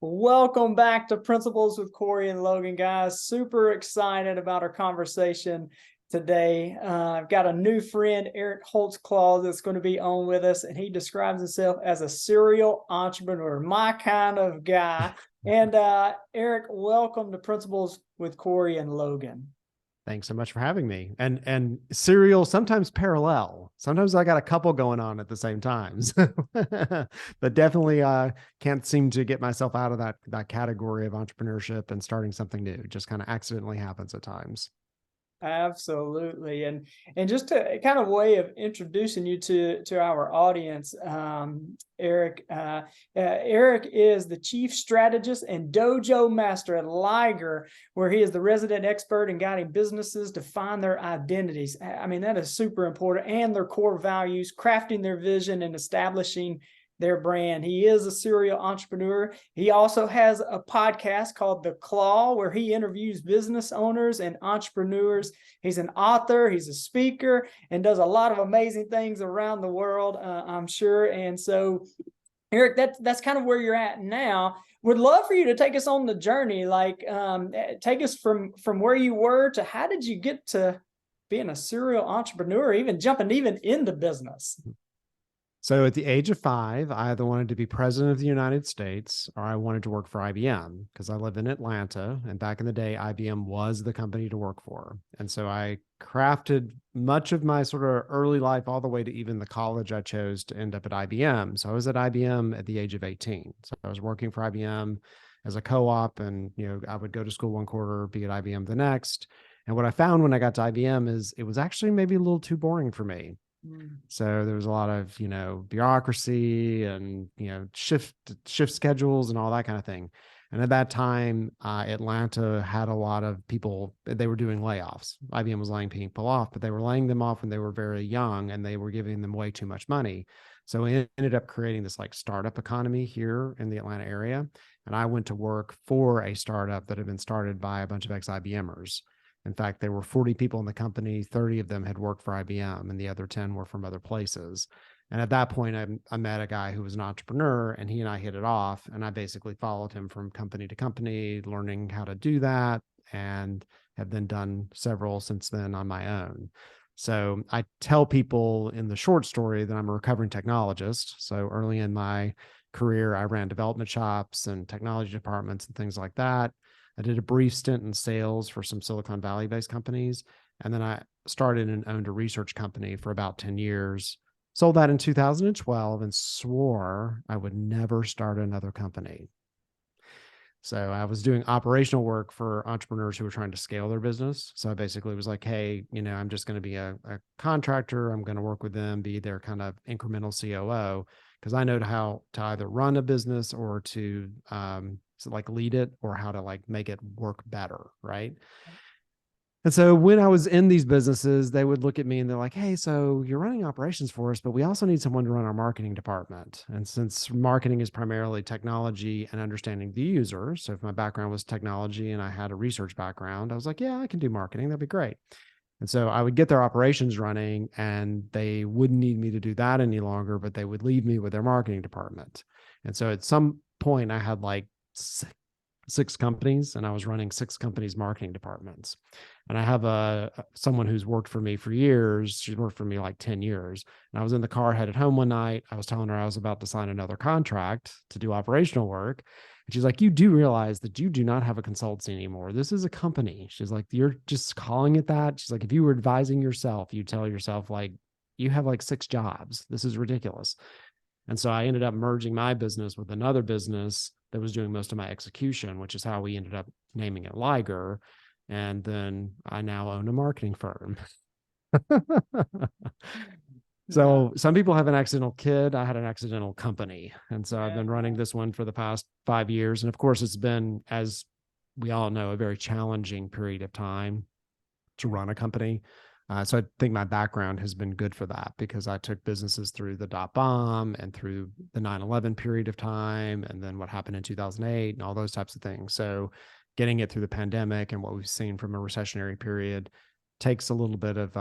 Welcome back to Principles with Cory and Logan, guys. Super excited about our conversation today. I've got a new friend, Eric Holtzclaw, that's going to be on with us, and he describes himself as a serial entrepreneur, my kind of guy. And Eric, welcome to Principles with Cory and Logan. Thanks so much for having me. And serial, sometimes parallel. Sometimes I got a couple going on at the same time. But definitely can't seem to get myself out of that category of entrepreneurship and starting something new. Just kind of accidentally happens at times. Absolutely. And just to kind of way of introducing you to our audience, Eric, Eric is the Chief Strategist and Dojo Master at Liger, where he is the resident expert in guiding businesses to find their identities. I mean, that is super important, and their core values, crafting their vision and establishing their brand. He is a serial entrepreneur. He also has a podcast called The Claw, where he interviews business owners and entrepreneurs. He's an author, he's a speaker, and does a lot of amazing things around the world, I'm sure. And so, Eric, that's kind of where you're at now. Would love for you to take us on the journey, take us from where you were to how did you get to being a serial entrepreneur, even jumping even into business? So at the age of 5, I either wanted to be president of the United States or I wanted to work for IBM because I live in Atlanta. And back in the day, IBM was the company to work for. And so I crafted much of my sort of early life all the way to even the college I chose to end up at IBM. So I was at IBM at the age of 18. So I was working for IBM as a co-op, and I would go to school one quarter, be at IBM the next. And what I found when I got to IBM is it was actually maybe a little too boring for me. So there was a lot of, bureaucracy and, shift schedules and all that kind of thing. And at that time, Atlanta had a lot of people, they were doing layoffs. IBM was laying people off, but they were laying them off when they were very young and they were giving them way too much money. So we ended up creating this like startup economy here in the Atlanta area. And I went to work for a startup that had been started by a bunch of ex-IBMers. In fact, there were 40 people in the company, 30 of them had worked for IBM, and the other 10 were from other places. And at that point, I met a guy who was an entrepreneur, and he and I hit it off. And I basically followed him from company to company, learning how to do that, and have then done several since then on my own. So I tell people in the short story that I'm a recovering technologist. So early in my career, I ran development shops and technology departments and things like that. I did a brief stint in sales for some Silicon Valley-based companies. And then I started and owned a research company for about 10 years, sold that in 2012 and swore I would never start another company. So I was doing operational work for entrepreneurs who were trying to scale their business. So I basically was like, hey, I'm just going to be a contractor. I'm going to work with them, be their kind of incremental COO, because I know how to either run a business or to lead it or how to make it work better. Right. And so when I was in these businesses, they would look at me and they're like, hey, so you're running operations for us, but we also need someone to run our marketing department. And since marketing is primarily technology and understanding the user, so if my background was technology and I had a research background, I was like, yeah, I can do marketing. That'd be great. And so I would get their operations running and they wouldn't need me to do that any longer, but they would leave me with their marketing department. And so at some point I had six companies and I was running 6 companies' marketing departments. And I have someone who's worked for me for years. She's worked for me 10 years. And I was in the car headed home one night. I was telling her I was about to sign another contract to do operational work. And she's like, you do realize that you do not have a consultancy anymore. This is a company. She's like, you're just calling it that. She's like, if you were advising yourself, you tell yourself you have 6 jobs. This is ridiculous. And so I ended up merging my business with another business that was doing most of my execution, which is how we ended up naming it Liger. And then I now own a marketing firm. So some people have an accidental kid. I had an accidental company. And so I've been running this one for the past 5 years. And of course, it's been, as we all know, a very challenging period of time to run a company. So I think my background has been good for that because I took businesses through the dot bomb and through the 9/11 period of time, and then what happened in 2008 and all those types of things. So getting it through the pandemic and what we've seen from a recessionary period takes a little bit of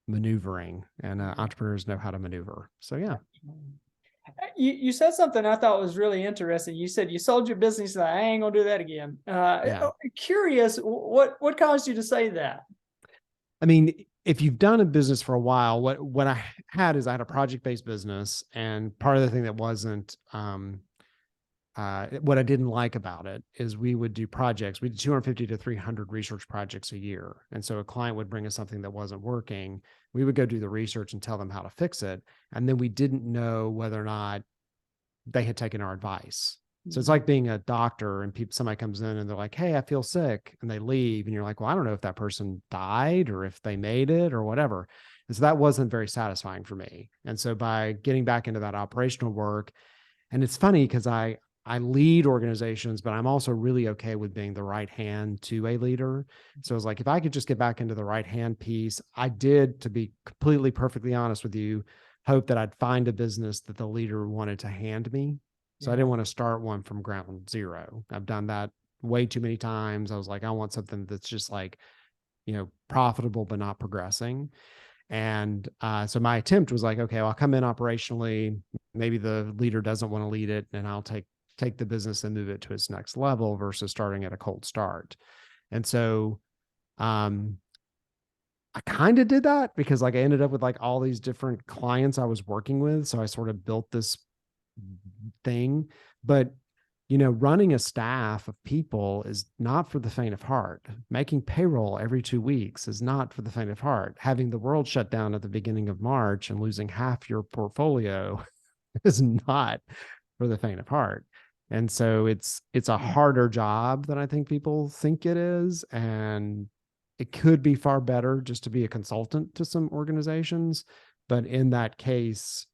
maneuvering, and entrepreneurs know how to maneuver. So yeah. You said something I thought was really interesting. You said you sold your business. I ain't gonna do that again. Yeah. Curious, what caused you to say that? I mean, if you've done a business for a while, what I had is I had a project-based business, and part of the thing that wasn't what I didn't like about it is we would do projects. We did 250 to 300 research projects a year. And so a client would bring us something that wasn't working. We would go do the research and tell them how to fix it. And then we didn't know whether or not they had taken our advice. So it's like being a doctor and somebody comes in and they're like, "Hey, I feel sick," and they leave. And you're like, "Well, I don't know if that person died or if they made it or whatever." And so that wasn't very satisfying for me. And so by getting back into that operational work, and it's funny because I lead organizations, but I'm also really okay with being the right hand to a leader. So it's like, if I could just get back into the right hand piece, I did, to be completely perfectly honest with you, hope that I'd find a business that the leader wanted to hand me. So I Yeah. didn't want to start one from ground zero. I've done that way too many times. I was like, I want something that's just like, profitable, but not progressing. And so my attempt was like, okay, well, I'll come in operationally. Maybe the leader doesn't want to lead it, and I'll take the business and move it to its next level versus starting at a cold start. And so um, I kind of did that because like I ended up with like all these different clients I was working with. So I sort of built this thing. But running a staff of people is not for the faint of heart. Making payroll every 2 weeks is not for the faint of heart. Having the world shut down at the beginning of March and losing half your portfolio is not for the faint of heart. And so it's a harder job than I think people think it is. And it could be far better just to be a consultant to some organizations. But in that case,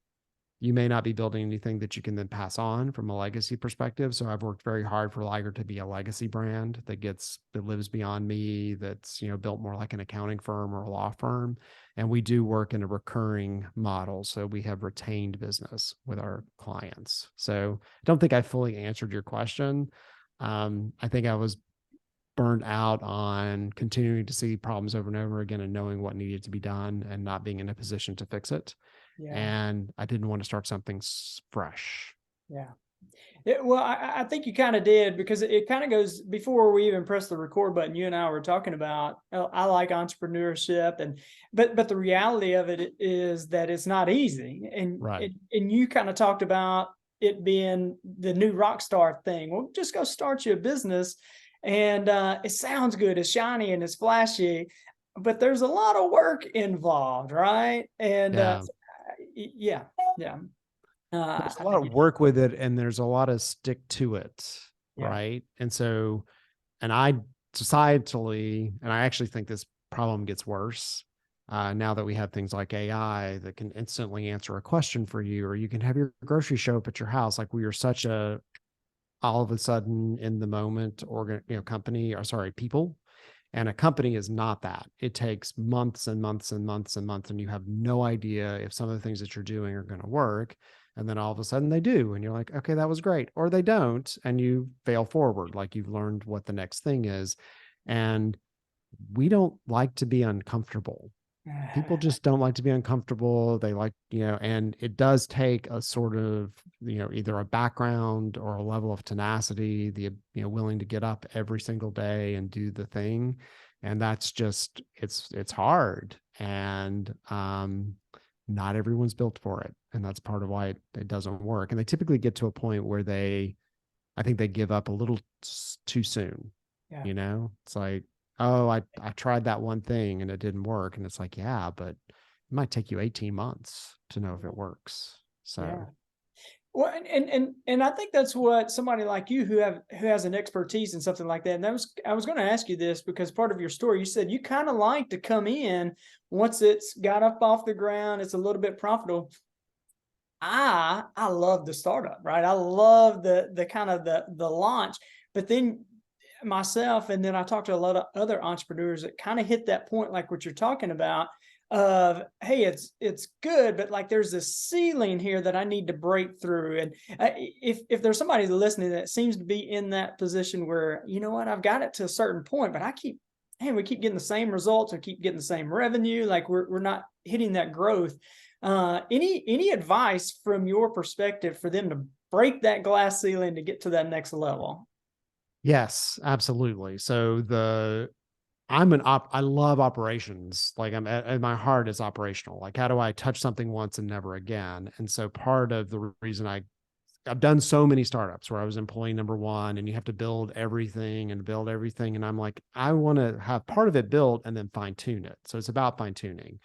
you may not be building anything that you can then pass on from a legacy perspective. So I've worked very hard for Liger to be a legacy brand that lives beyond me, that's, built more like an accounting firm or a law firm. And we do work in a recurring model. So we have retained business with our clients. So I don't think I fully answered your question. I think I was burned out on continuing to see problems over and over again and knowing what needed to be done and not being in a position to fix it. Yeah. And I didn't want to start something fresh. Yeah. Well, I think you kind of did, because it kind of goes before we even press the record button. You and I were talking about, I like entrepreneurship, but the reality of it is that it's not easy. Right. And you kind of talked about it being the new rock star thing. Well, just go start you a business, and it sounds good, it's shiny and it's flashy, but there's a lot of work involved, right? And Yeah. yeah, yeah. There's a I lot think of work with it and there's a lot of stick to it. yeah. Right. And so, and I societally, and I actually think this problem gets worse now that we have things like AI that can instantly answer a question for you, or you can have your grocery show up at your house. Like we are such a all of a sudden in the moment company, or sorry, people. And a company is not that. It takes months and months and months and months, and you have no idea if some of the things that you're doing are going to work. And then all of a sudden they do. And you're like, okay, that was great. Or they don't. And you fail forward. Like you've learned what the next thing is. And we don't like to be uncomfortable. People just don't like to be uncomfortable. They like, and it does take a sort of, either a background or a level of tenacity, willing to get up every single day and do the thing. And that's just, it's hard. And not everyone's built for it. And that's part of why it doesn't work. And they typically get to a point where I think they give up a little too soon. Yeah. It's like, oh, I tried that one thing and it didn't work. And it's like, yeah, but it might take you 18 months to know if it works. So Yeah. Well, and I think that's what somebody like you who has an expertise in something like that. And I was going to ask you this, because part of your story, you said you kind of like to come in once it's got up off the ground, it's a little bit profitable. I love the startup, right? I love the kind of the launch, but then myself, and then I talked to a lot of other entrepreneurs that kind of hit that point, like what you're talking about, of, hey, it's good, but like there's this ceiling here that I need to break through. And if there's somebody listening that seems to be in that position where, you know what, I've got it to a certain point, but we keep getting the same results or keep getting the same revenue, like we're not hitting that growth. Any advice from your perspective for them to break that glass ceiling to get to that next level? Yes, absolutely. So I love operations. Like I'm at my heart is operational. Like how do I touch something once and never again? And so part of the reason I've done so many startups where I was employee number one and you have to build everything and build everything. And I'm like, I want to have part of it built and then fine tune it. So it's about fine tuning.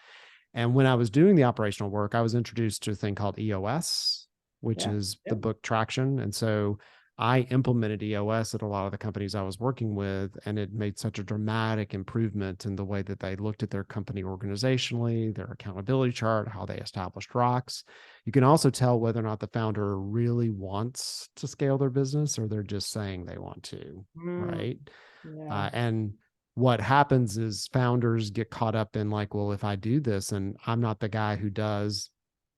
And when I was doing the operational work, I was introduced to a thing called EOS, which Yeah. is Yeah. the book Traction. And so I implemented EOS at a lot of the companies I was working with, and it made such a dramatic improvement in the way that they looked at their company organizationally, their accountability chart, how they established rocks. You can also tell whether or not the founder really wants to scale their business or they're just saying they want to, Mm, right? yeah. And what happens is founders get caught up in like, well, if I do this and I'm not the guy who does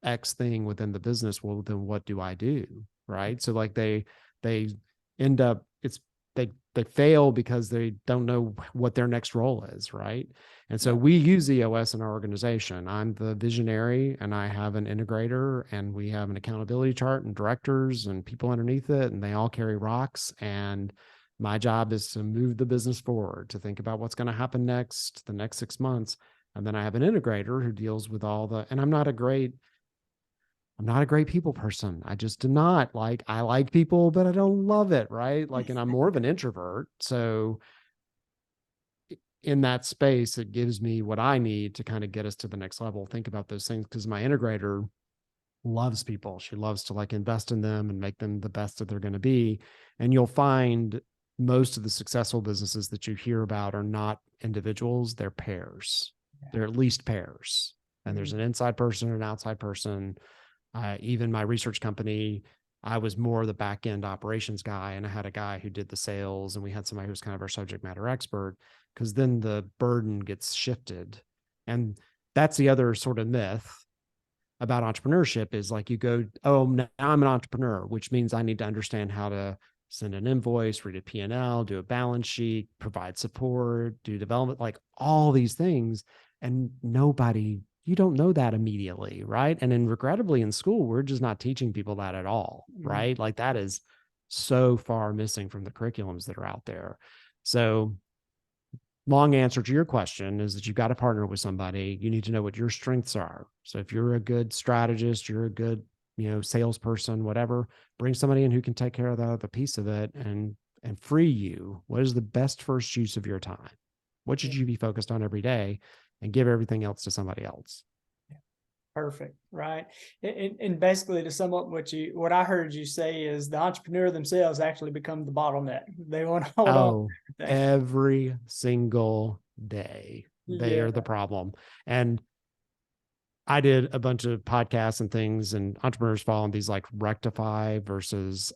X thing within the business, well, then what do I do? Right. So like they end up they fail because they don't know what their next role is, right? And so Yeah. we use EOS in our organization. I'm the visionary and I have an integrator and we have an accountability chart and directors and people underneath it and they all carry rocks, and my job is to move the business forward, to think about what's going to happen next, the next 6 months. And then I have an integrator who deals with all the, and I'm not a great people person. I just do not like, I like people, but I don't love it. Right. Like, and I'm more of an introvert. So in that space, it gives me what I need to kind of get us to the next level. Think about those things because my integrator loves people. She loves to like invest in them and make them the best that they're going to be. And you'll find most of the successful businesses that you hear about are not individuals, they're pairs. They're at least pairs. And there's Mm, an inside person and an outside person. Even my research company, I was more the back end operations guy, and I had a guy who did the sales, and we had somebody who was kind of our subject matter expert, because then the burden gets shifted. And that's the other sort of myth about entrepreneurship is like you go, oh, now I'm an entrepreneur, which means I need to understand how to send an invoice, read a P&L, do a balance sheet, provide support, do development, like all these things. And you don't know that immediately, right? And then regrettably in school, we're just not teaching people that at all, mm, right? Like that is so far missing from the curriculums that are out there. So long answer to your question is that you've got to partner with somebody. You need to know what your strengths are. So if you're a good strategist, you're a good, salesperson, whatever, bring somebody in who can take care of the piece of it and free you. What is the best first use of your time? What yeah. should you be focused on every day and give everything else to somebody else? Perfect. Right. And basically to sum up what I heard you say is the entrepreneur themselves actually become the bottleneck. They want to hold on to Oh, everything. every single day. They Yeah. are the problem. And I did a bunch of podcasts and things, and entrepreneurs fall in these like rectify versus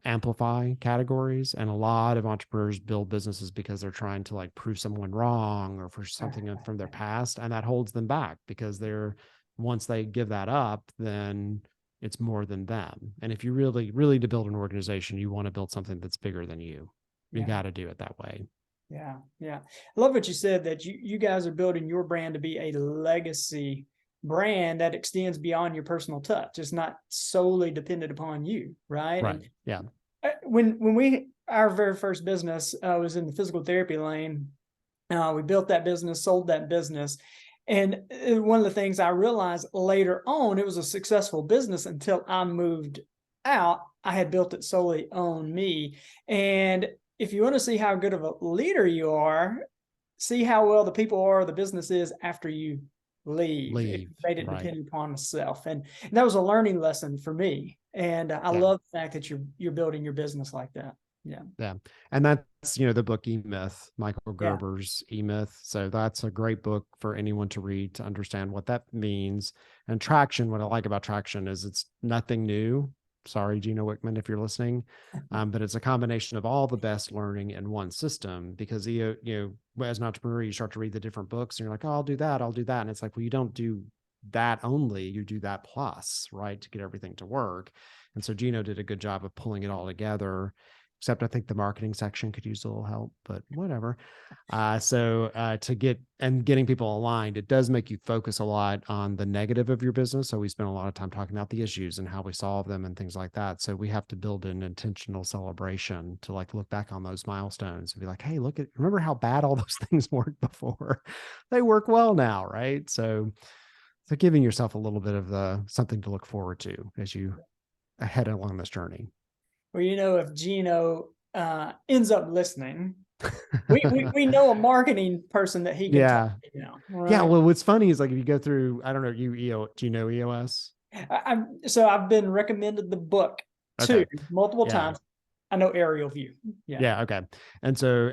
amplify categories. And a lot of entrepreneurs build businesses because they're trying to like prove someone wrong or for something from their past. And that holds them back because once they give that up, then it's more than them. And if you really, really to build an organization, you want to build something that's bigger than you. You Yeah. got to do it that way. Yeah, yeah. I love what you said that you guys are building your brand to be a legacy brand that extends beyond your personal touch. It's not solely dependent upon you, right? Right. And Yeah. when we our very first business was in the physical therapy lane, we built that business, sold that business. And one of the things I realized later on, it was a successful business until I moved out. I had built it solely on me. And if you want to see how good of a leader you are, see how well the people are, the business is after you leave. If Leave. you made it Right. dependent upon self. And that was a learning lesson for me. And I Yeah. love the fact that you're building your business like that. Yeah. Yeah. And that's, the book E-Myth, Michael Yeah. Gerber's E-Myth. So that's a great book for anyone to read to understand what that means. And traction, what I like about traction is it's nothing new. Sorry, Gino Wickman, if you're listening. But it's a combination of all the best learning in one system because, as an entrepreneur, you start to read the different books and you're like, oh, I'll do that. I'll do that. And it's like, well, you don't do that only, you do that plus, right, to get everything to work. And so Gino did a good job of pulling it all together. except I think the marketing section could use a little help, but whatever. To getting people aligned, it does make you focus a lot on the negative of your business. So we spend a lot of time talking about the issues and how we solve them and things like that. So we have to build an intentional celebration to like look back on those milestones and be like, hey, remember how bad all those things worked before? They work well now, right? So giving yourself a little bit of something to look forward to as you head along this journey. Well, if Gino ends up listening, we know a marketing person that he can Yeah. talk to now, right? Yeah. Well, what's funny is like, if you go through, I don't know, do you know EOS? So I've been recommended the book too, multiple times. I know Aerial View. Yeah. Okay. And there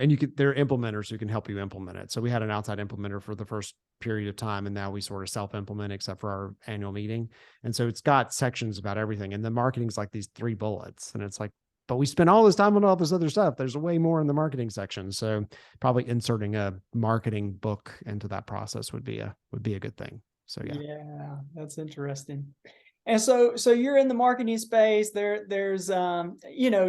are implementers who can help you implement it. So we had an outside implementer for the first period of time, and now we sort of self-implement except for our annual meeting. And so it's got sections about everything. And the marketing's like these 3 bullets. And it's like, but we spend all this time on all this other stuff. There's way more in the marketing section. So probably inserting a marketing book into that process would be a good thing. So yeah, that's interesting. And so you're in the marketing space. There's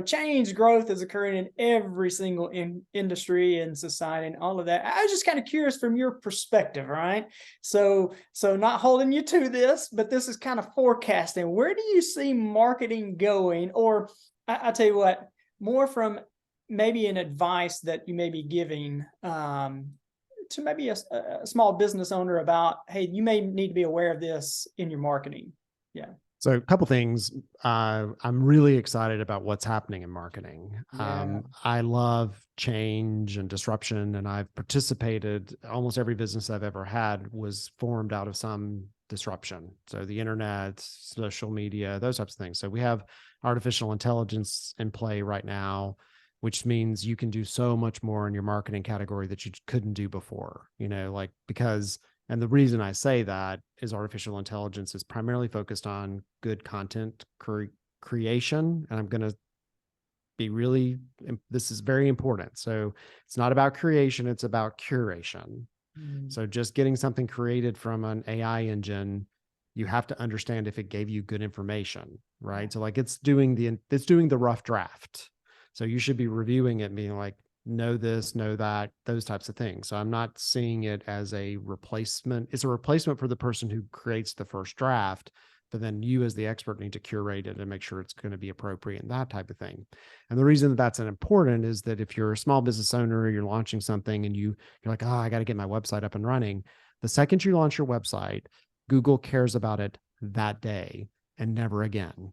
change, growth is occurring in every single industry and society and all of that. I was just kind of curious from your perspective, right? So not holding you to this, but this is kind of forecasting. Where do you see marketing going? Or I tell you what, more from maybe an advice that you may be giving to maybe a small business owner about, hey, you may need to be aware of this in your marketing. Yeah. So a couple things. I'm really excited about what's happening in marketing. Yeah. I love change and disruption, and I've participated. Almost every business I've ever had was formed out of some disruption. So the internet, social media, those types of things. So we have artificial intelligence in play right now, which means you can do so much more in your marketing category that you couldn't do before, and the reason I say that is artificial intelligence is primarily focused on good content creation. And I'm going to this is very important. So it's not about creation, it's about curation. So just getting something created from an AI engine, you have to understand if it gave you good information, right? So like it's doing the rough draft. So you should be reviewing it and being like, know this, know that, those types of things. So I'm not seeing it as a replacement. It's a replacement for the person who creates the first draft, but then you as the expert need to curate it and make sure it's going to be appropriate and that type of thing. And the reason that that's important is that if you're a small business owner, or you're launching something and you're like, oh, I got to get my website up and running. The second you launch your website, Google cares about it that day and never again.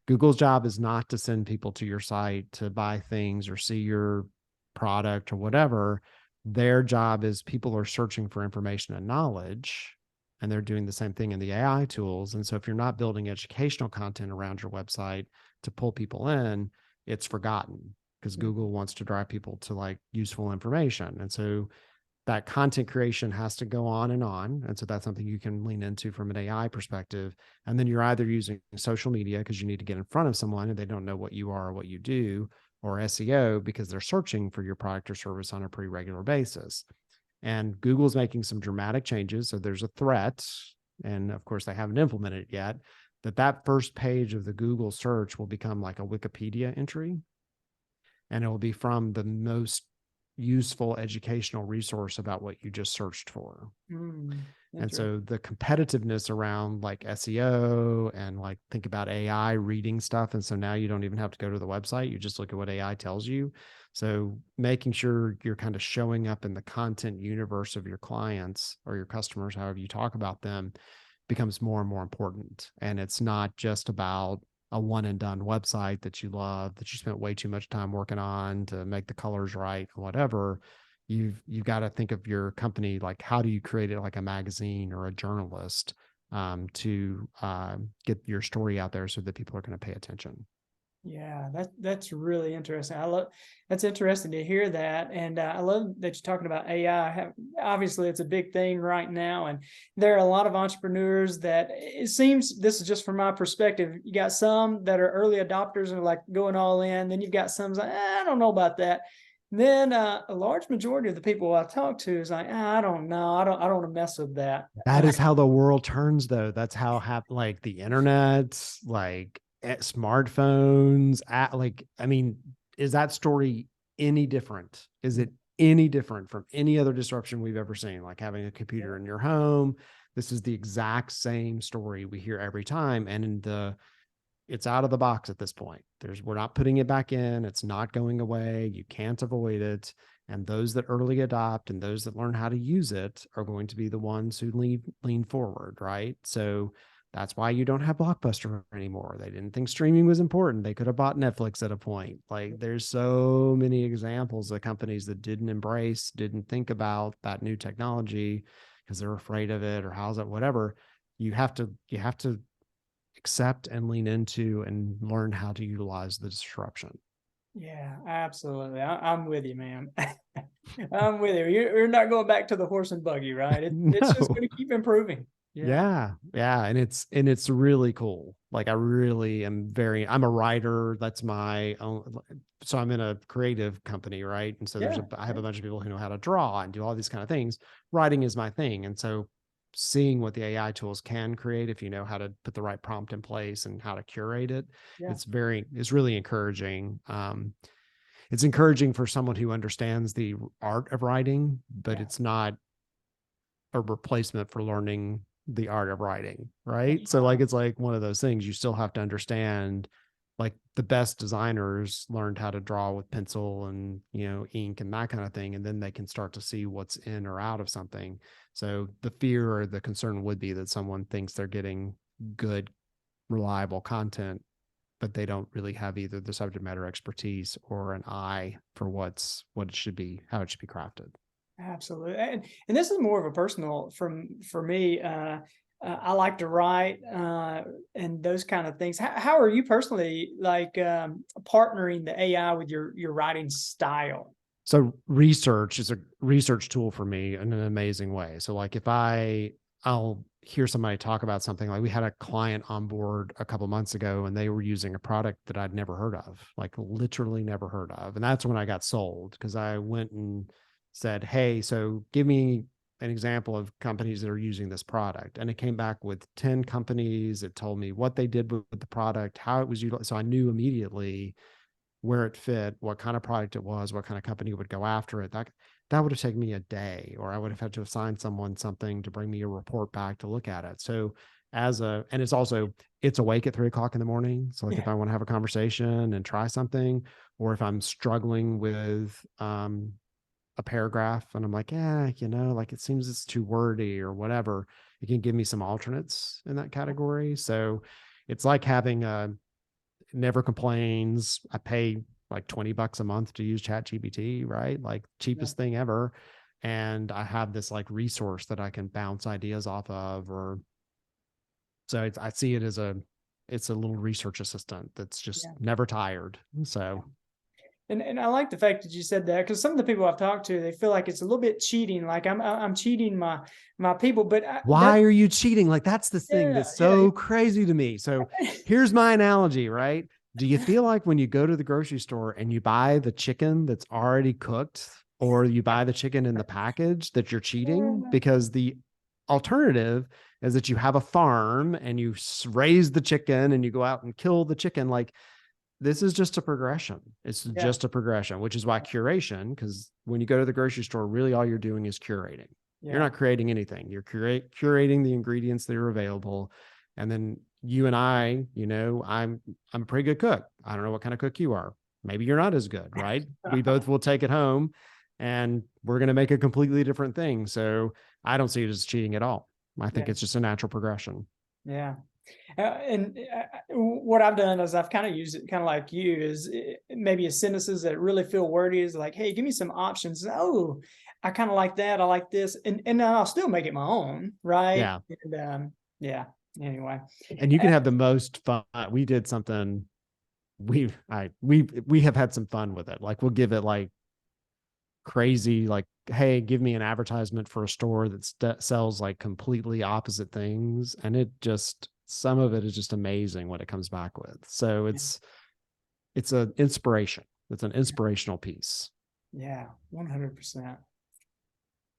Google's job is not to send people to your site to buy things or see your product or whatever. Their job is people are searching for information and knowledge, and they're doing the same thing in the AI tools. And so if you're not building educational content around your website to pull people in, it's forgotten because Google wants to drive people to like useful information. And so that content creation has to go on. And so that's something you can lean into from an AI perspective. And then you're either using social media because you need to get in front of someone and they don't know what you are or what you do, or SEO because they're searching for your product or service on a pretty regular basis. And Google's making some dramatic changes. So there's a threat, and of course they haven't implemented it yet, that first page of the Google search will become like a Wikipedia entry. And it will be from the most useful educational resource about what you just searched for. And so the competitiveness around like SEO and like think about AI reading stuff. And so now you don't even have to go to the website. You just look at what AI tells you. So making sure you're kind of showing up in the content universe of your clients or your customers, however you talk about them, becomes more and more important. And it's not just about a one and done website that you love, that you spent way too much time working on to make the colors right or whatever. You've got to think of your company, like how do you create it like a magazine or a journalist to get your story out there so that people are going to pay attention. Yeah, that's really interesting. That's interesting to hear that. And I love that you're talking about AI. Obviously, it's a big thing right now. And there are a lot of entrepreneurs that it seems, this is just from my perspective, you got some that are early adopters and are like going all in. Then you've got some like, I don't know about that. And then a large majority of the people I talk to is like, I don't know. I don't want to mess with that. That is how the world turns, though. That's how like the internet, like smartphones, I mean, is that story any different? Is it any different from any other disruption we've ever seen? Like having a computer in your home. This is the exact same story we hear every time. And it's out of the box at this point. We're not putting it back in. It's not going away. You can't avoid it. And those that early adopt and those that learn how to use it are going to be the ones who lean forward, right? So that's why you don't have Blockbuster anymore. They didn't think streaming was important. They could have bought Netflix at a point. Like there's so many examples of companies that didn't think about that new technology because they're afraid of it or how's it, whatever. You have to accept and lean into and learn how to utilize the disruption. Yeah, absolutely. I'm with you, man. I'm with you. You're not going back to the horse and buggy, right? It's just No. going to keep improving. Yeah. And it's really cool. Like I'm a writer. That's my own. So I'm in a creative company, right? And so I have a bunch of people who know how to draw and do all these kind of things. Writing is my thing. And so seeing what the AI tools can create, if you know how to put the right prompt in place and how to curate it, it's really encouraging. It's encouraging for someone who understands the art of writing, but it's not a replacement for learning the art of writing, right? So like it's like one of those things you still have to understand. Like the best designers learned how to draw with pencil and ink and that kind of thing, and then they can start to see what's in or out of something. So the fear or the concern would be that someone thinks they're getting good, reliable content, but they don't really have either the subject matter expertise or an eye for what it should be, how it should be crafted. Absolutely. And this is more of a personal for me. I like to write and those kind of things. How are you personally like partnering the AI with your writing style? So research is a research tool for me in an amazing way. So like if I'll hear somebody talk about something, like we had a client on board a couple months ago and they were using a product that I'd never heard of, like literally never heard of. And that's when I got sold, because I went and said, hey, so give me an example of companies that are using this product. And it came back with 10 companies. It told me what they did with the product, how it was utilized. So I knew immediately where it fit, what kind of product it was, what kind of company would go after it. That would have taken me a day, or I would have had to assign someone something to bring me a report back to look at it. So and it's awake at 3:00 in the morning. So like if I want to have a conversation and try something, or if I'm struggling with a paragraph and I'm like, like it seems it's too wordy or whatever, it can give me some alternates in that category. So it's like having never complains. I pay like $20 a month to use ChatGPT, right? Like cheapest thing ever. And I have this like resource that I can bounce ideas off of, so I see it as it's a little research assistant that's just never tired. So. And I like the fact that you said that, because some of the people I've talked to, they feel like it's a little bit cheating. Like I'm cheating my people, but why are you cheating? Like that's the thing that's so crazy to me. So here's my analogy, right? Do you feel like when you go to the grocery store and you buy the chicken that's already cooked, or you buy the chicken in the package, that you're cheating? Because the alternative is that you have a farm and you raise the chicken and you go out and kill the chicken. Like this is just a progression. It's just a progression, which is why curation, because when you go to the grocery store, really all you're doing is curating. You're not creating anything. You're curating the ingredients that are available. And then you and I, I'm a pretty good cook. I don't know what kind of cook you are. Maybe you're not as good, right? We both will take it home and we're going to make a completely different thing. So I don't see it as cheating at all. I think it's just a natural progression. Yeah. And what I've done is I've kind of used it kind of like you, is maybe a sentences that really feel wordy is like, hey, give me some options. Oh, I kind of like that. I like this. And I'll still make it my own. Right. Yeah. And anyway. And you can have the most fun. We did something. We have had some fun with it. Like we'll give it like crazy, like, hey, give me an advertisement for a store that sells like completely opposite things. And some of it is just amazing what it comes back with. So it's an inspiration. It's an inspirational piece. Yeah, 100%.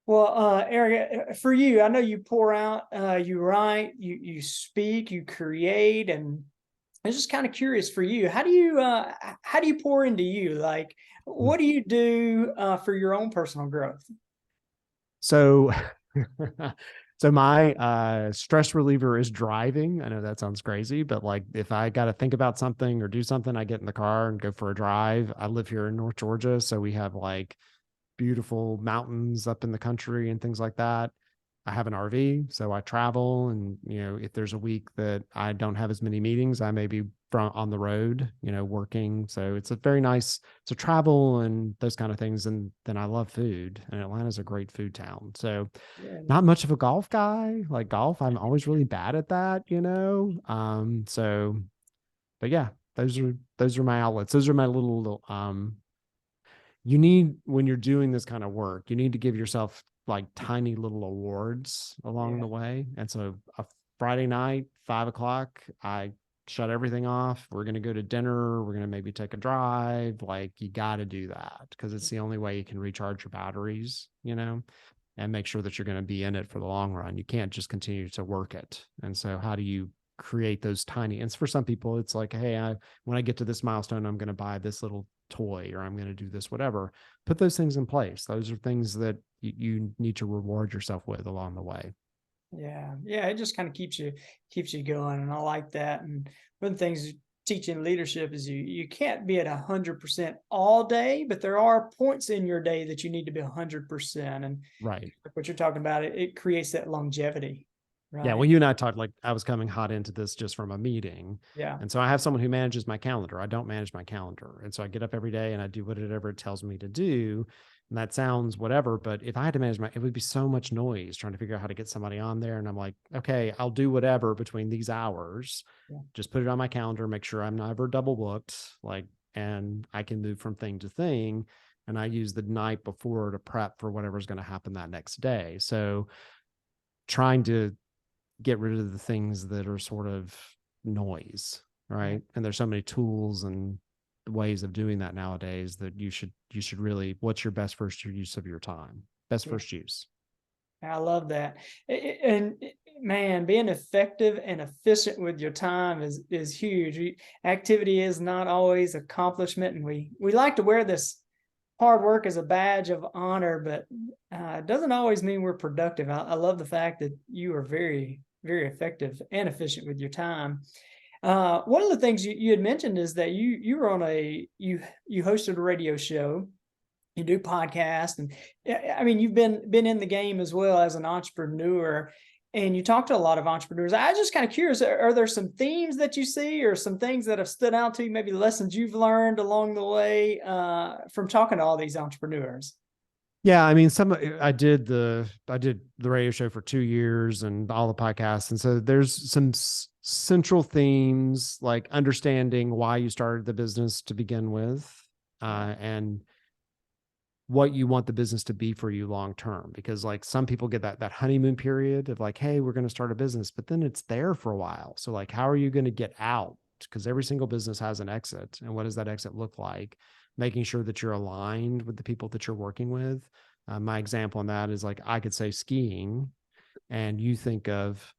Well, Eric, for you, I know you pour out, you write, you speak, you create, and I'm just kind of curious for you. How do you pour into you? Like, Mm. what do you do for your own personal growth? So, so my stress reliever is driving. I know that sounds crazy, but like if I got to think about something or do something, I get in the car and go for a drive. I live here in North Georgia, so we have like beautiful mountains up in the country and things like that. I have an RV, so I travel, and if there's a week that I don't have as many meetings, I may be on the road, working. So it's a very nice to travel and those kind of things. And then I love food, and Atlanta's a great food town. So Yeah, not much of a golf guy. Like golf, I'm always really bad at that. So, but yeah, those are my outlets. Those are my little you need, when you're doing this kind of work, you need to give yourself like tiny little awards along yeah, the way. And so a Friday night, 5 o'clock, I shut everything off. We're going to go to dinner. We're going to maybe take a drive. Like you got to do that because it's the only way you can recharge your batteries, and make sure that you're going to be in it for the long run. You can't just continue to work it. And so how do you create those tiny, and for some people, it's like, hey, when I get to this milestone, I'm going to buy this little toy, or I'm going to do this, whatever. Put those things in place. Those are things that you need to reward yourself with along the way. yeah, yeah. It just kind of keeps you going, and I like that. And one of the things teaching leadership is you can't be at 100% all day, but there are points in your day that you need to be 100%. And Right. like what you're talking about, it creates that longevity, Yeah. Well, right? you and I talked, like I was coming hot into this just from a meeting. Yeah, And so I have someone who manages my calendar. I don't manage my calendar. And so I get up every day and I do whatever it tells me to do. And that sounds whatever. But if I had to manage it would be so much noise trying to figure out how to get somebody on there. And I'm like, okay, I'll do whatever between these hours. yeah, Just put it on my calendar, make sure I'm never double booked. And I can move from thing to thing. And I use the night before to prep for whatever's going to happen that next day. So trying to get rid of the things that are sort of noise, yeah, right? And there's so many tools and ways of doing that nowadays that you should really, what's your best first use of your time? Best yeah. first use. I love that. And man, being effective and efficient with your time is huge. Activity is not always accomplishment, and we like to wear this hard work as a badge of honor, but it doesn't always mean we're productive. I love the fact that you are very, very effective and efficient with your time. One of the things you had mentioned is that you were on you hosted a radio show, you do podcasts, and I mean you've been in the game as well as an entrepreneur, and you talk to a lot of entrepreneurs. I just kind of curious, are there some themes that you see or some things that have stood out to you, maybe lessons you've learned along the way from talking to all these entrepreneurs? Yeah, I mean, I did the radio show for 2 years and all the podcasts, and so there's some central themes like understanding why you started the business to begin with, Yeah, and what you want the business to be for you long term. Because like some people get that honeymoon period of like, hey, we're going to start a business, but then it's there for a while. So like, how are you going to get out? Because every single business has an exit, and what does that exit look like? Making sure that you're aligned with the people that you're working with. My example on that is like I could say skiing, and you think of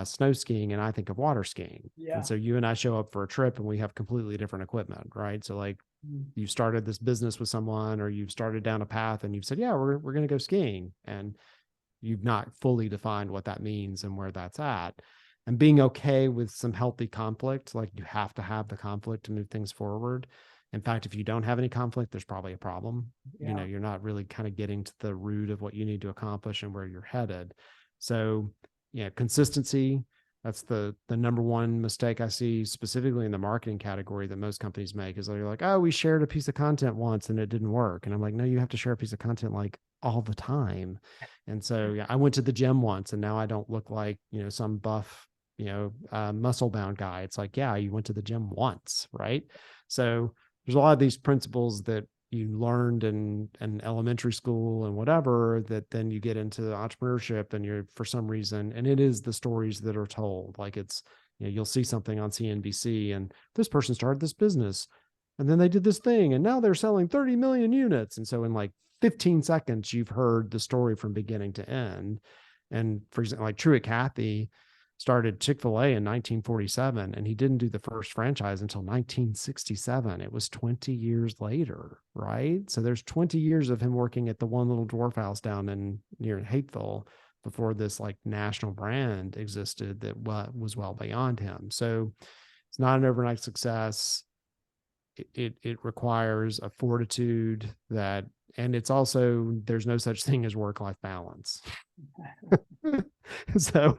snow skiing, and I think of water skiing. And yeah, so you and I show up for a trip, and we have completely different equipment, right? So like mm, you started this business with someone, or you've started down a path and you've said, yeah, we're going to go skiing. And you've not fully defined what that means and where that's at. And being okay with some healthy conflict, like you have to have the conflict to move things forward. In fact, if you don't have any conflict, there's probably a problem. yeah, You're not really kind of getting to the root of what you need to accomplish and where you're headed. So, yeah, consistency. That's the number one mistake I see specifically in the marketing category that most companies make is they're like, oh, we shared a piece of content once and it didn't work. And I'm like, no, you have to share a piece of content like all the time. And so, yeah, I went to the gym once and now I don't look like, some buff, muscle bound guy. It's like, yeah, you went to the gym once, right? So there's a lot of these principles that you learned in elementary school and whatever, that then you get into entrepreneurship and you're, for some reason, and it is the stories that are told. Like it's, you'll see something on CNBC and this person started this business and then they did this thing and now they're selling 30 million units. And so in like 15 seconds, you've heard the story from beginning to end. And for example, like Truett Cathy started Chick-fil-A in 1947, and he didn't do the first franchise until 1967. It was 20 years later, right? So there's 20 years of him working at the one little dwarf house down in near Hapeville before this like national brand existed that was well beyond him. So it's not an overnight success. It requires a fortitude that, and it's also, there's no such thing as work-life balance. So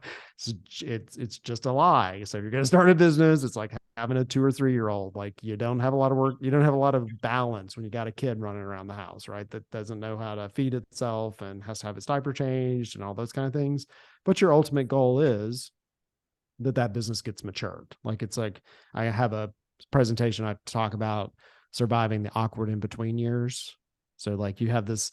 it's just a lie. So if you're going to start a business, it's like having a 2 or 3 year old. Like you don't have a lot of work, you don't have a lot of balance when you got a kid running around the house, right? That doesn't know how to feed itself and has to have its diaper changed and all those kind of things. But your ultimate goal is that business gets matured. Like it's like I have a presentation I talk about surviving the awkward in between years. So like you have this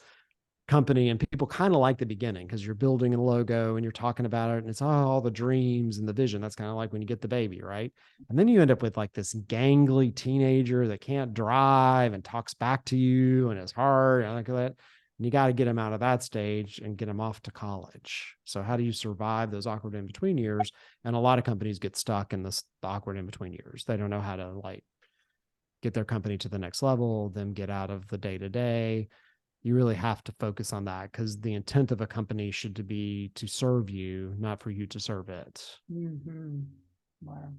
company and people kind of like the beginning because you're building a logo and you're talking about it and it's all the dreams and the vision. That's kind of like when you get the baby, right? And then you end up with like this gangly teenager that can't drive and talks back to you and is hard and like that. And you got to get them out of that stage and get them off to college. So how do you survive those awkward in between years? And a lot of companies get stuck in the awkward in between years. They don't know how to like get their company to the next level, then get out of the day to day. You really have to focus on that because the intent of a company should be to serve you, not for you to serve it. Mm-hmm. Wow.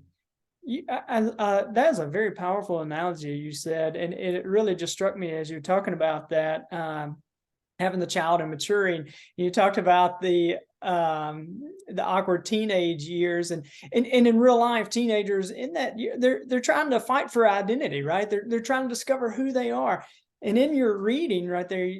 That is a very powerful analogy you said, and it really just struck me as you're talking about that, having the child and maturing. You talked about the awkward teenage years, and in real life, teenagers in that they're trying to fight for identity, right? They're trying to discover who they are. And in your reading right there,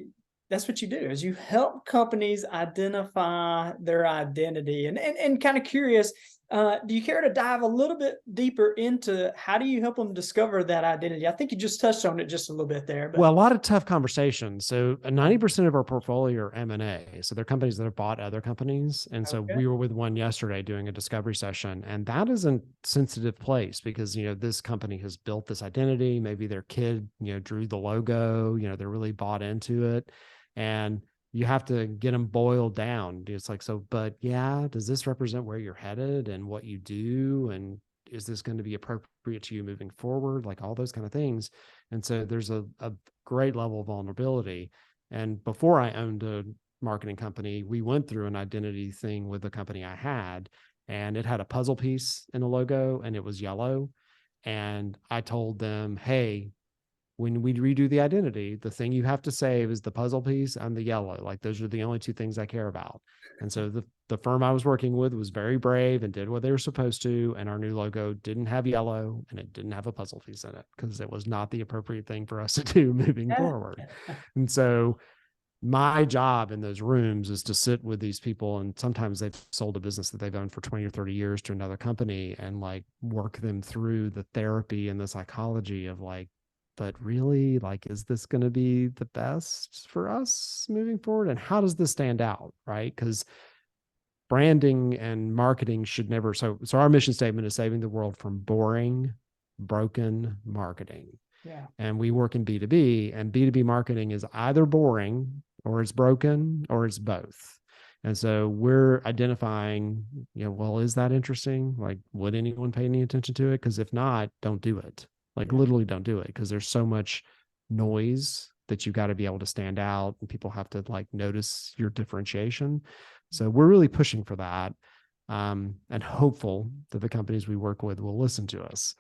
that's what you do is you help companies identify their identity. And kind of curious, do you care to dive a little bit deeper into how do you help them discover that identity? I think you just touched on it just a little bit there. But well, a lot of tough conversations. So 90% of our portfolio are M&A. So they're companies that have bought other companies. And so we were with one yesterday doing a discovery session, and that is a sensitive place because, this company has built this identity. Maybe their kid, drew the logo, they're really bought into it. And you have to get them boiled down. It's like, so, but yeah, does this represent where you're headed and what you do? And is this going to be appropriate to you moving forward? Like all those kind of things. And so there's a great level of vulnerability. And before I owned a marketing company, we went through an identity thing with the company I had, and it had a puzzle piece in the logo and it was yellow. And I told them, hey, when we redo the identity, the thing you have to save is the puzzle piece and the yellow. Like those are the only two things I care about. And so the firm I was working with was very brave and did what they were supposed to. And our new logo didn't have yellow and it didn't have a puzzle piece in it because it was not the appropriate thing for us to do moving forward. And so my job in those rooms is to sit with these people, and sometimes they've sold a business that they've owned for 20 or 30 years to another company, and like work them through the therapy and the psychology of like, but really, like, is this going to be the best for us moving forward? And how does this stand out? Right. Because branding and marketing should never. So our mission statement is saving the world from boring, broken marketing. Yeah. And we work in B2B, and B2B marketing is either boring or it's broken or it's both. And so we're identifying, well, is that interesting? Like, would anyone pay any attention to it? Because if not, don't do it. Like literally don't do it, because there's so much noise that you got to be able to stand out, and people have to like notice your differentiation. So we're really pushing for that, and hopeful that the companies we work with will listen to us.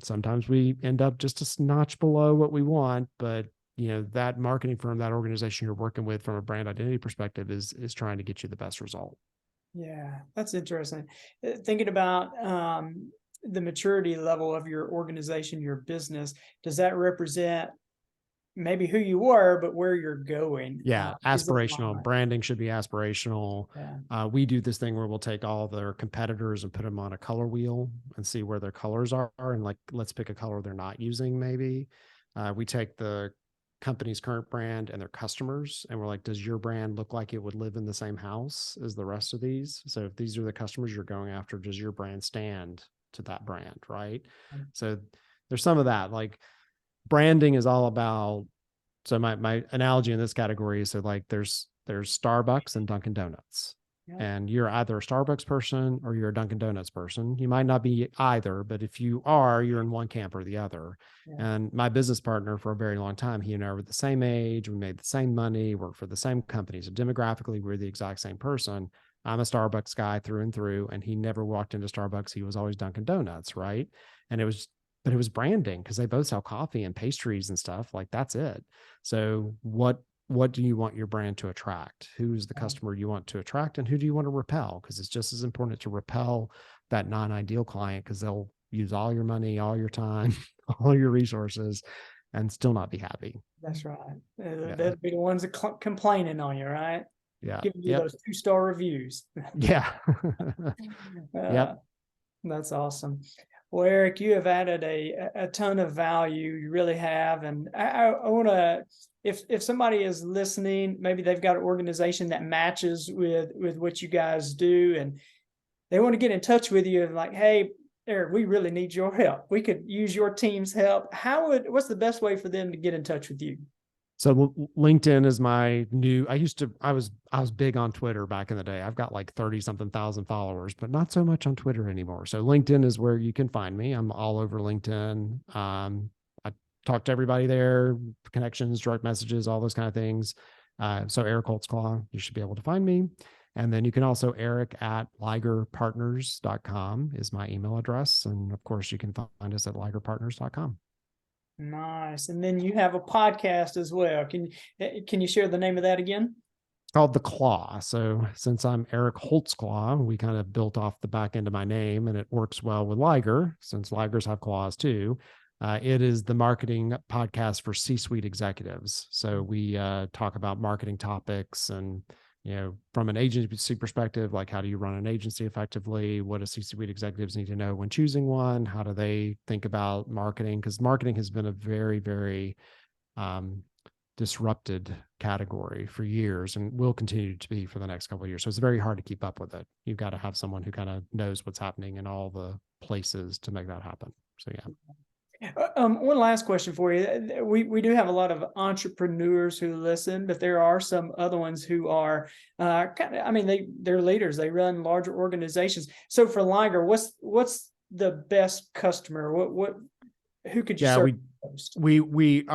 Sometimes we end up just a notch below what we want, but that marketing firm, that organization you're working with from a brand identity perspective is trying to get you the best result. Yeah, that's interesting. Thinking about the maturity level of your organization, your business, does that represent maybe who you were, but where you're going? Yeah, aspirational branding should be aspirational. Yeah. We do this thing where we'll take all their competitors and put them on a color wheel and see where their colors are, and like, let's pick a color they're not using. Maybe we take the company's current brand and their customers, and we're like, does your brand look like it would live in the same house as the rest of these? So if these are the customers you're going after, does your brand stand to that brand? Right. So there's some of that. Like, branding is all about, so my analogy in this category is, so like there's Starbucks and Dunkin' Donuts. Yeah. And you're either a Starbucks person or you're a Dunkin' Donuts person. You might not be either, but if you are, you're in one camp or the other. Yeah. And my business partner for a very long time, he and I were the same age. We made the same money, worked for the same company. So demographically, we're the exact same person. I'm a Starbucks guy through and through, and he never walked into Starbucks. He was always Dunkin' Donuts, right? And but it was branding because they both sell coffee and pastries and stuff. Like that's it. So what do you want your brand to attract? Who's the customer you want to attract, and who do you want to repel? Because it's just as important to repel that non-ideal client, because they'll use all your money, all your time, all your resources, and still not be happy. That's right. Yeah. They'll be the ones that complaining on you, right? Yeah. Giving you Yep. those 2-star reviews. Yeah. Yep. That's awesome. Well, Eric, you have added a ton of value. You really have. And I want to, if somebody is listening, maybe they've got an organization that matches with what you guys do, and they want to get in touch with you and like, hey, Eric, we really need your help. We could use your team's help. What's the best way for them to get in touch with you? So LinkedIn is my new, I was big on Twitter back in the day. I've got like 30 something thousand followers, but not so much on Twitter anymore. So LinkedIn is where you can find me. I'm all over LinkedIn. I talk to everybody there, connections, direct messages, all those kind of things. So Eric Holtzclaw, you should be able to find me. And then you can also eric@ligerpartners.com is my email address. And of course you can find us at ligerpartners.com. Nice. And then you have a podcast as well. Can you share the name of that again? It's called The Claw. So since I'm Eric Holtzclaw, we kind of built off the back end of my name, and it works well with Liger, since Ligers have claws too. It is the marketing podcast for C-suite executives. So we talk about marketing topics and, from an agency perspective, like how do you run an agency effectively? What do C-suite executives need to know when choosing one? How do they think about marketing? Because marketing has been a very, very disrupted category for years and will continue to be for the next couple of years. So it's very hard to keep up with it. You've got to have someone who kind of knows what's happening in all the places to make that happen. So yeah. One last question for you. We do have a lot of entrepreneurs who listen, but there are some other ones who are they're leaders. They run larger organizations. So for Liger, what's the best customer? Who could you serve most? We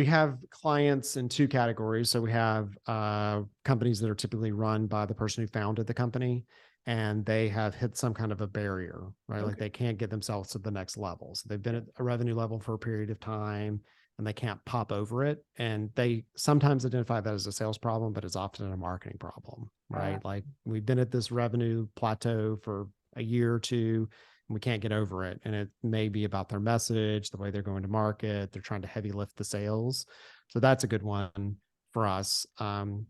have clients in two categories. So we have companies that are typically run by the person who founded the company, and they have hit some kind of a barrier, right? Okay. Like they can't get themselves to the next level. So they've been at a revenue level for a period of time and they can't pop over it. And they sometimes identify that as a sales problem, but it's often a marketing problem, right? Like we've been at this revenue plateau for a year or two and we can't get over it. And it may be about their message, the way they're going to market, they're trying to heavy lift the sales. So that's a good one for us.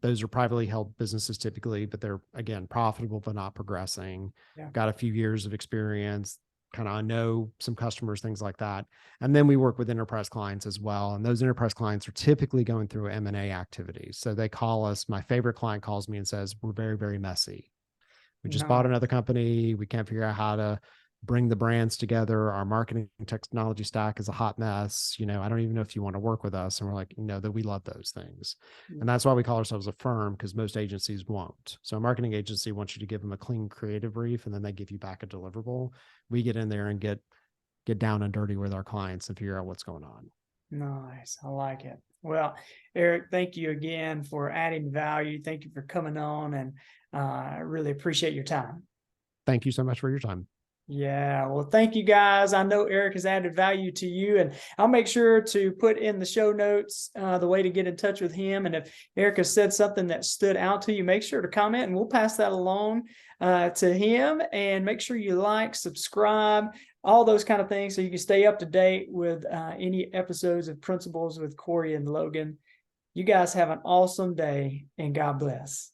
Those are privately held businesses typically, but they're, again, profitable, but not progressing. Yeah. Got a few years of experience, kind of know some customers, things like that. And then we work with enterprise clients as well. And those enterprise clients are typically going through M&A activities. So they call us, my favorite client calls me and says, we're very, very messy. We just bought another company. We can't figure out how to bring the brands together. Our marketing technology stack is a hot mess. I don't even know if you want to work with us. And we're like, that we love those things. And that's why we call ourselves a firm, because most agencies won't. So a marketing agency wants you to give them a clean creative brief and then they give you back a deliverable. We get in there and get down and dirty with our clients and figure out what's going on. Nice. I like it. Well, Eric, thank you again for adding value. Thank you for coming on, and I really appreciate your time. Thank you so much for your time. Yeah, well, thank you guys. I know Eric has added value to you, and I'll make sure to put in the show notes the way to get in touch with him. And if Eric has said something that stood out to you, make sure to comment and we'll pass that along to him. And make sure you like, subscribe, all those kind of things so you can stay up to date with any episodes of Principles with Cory and Logan. You guys have an awesome day, and God bless.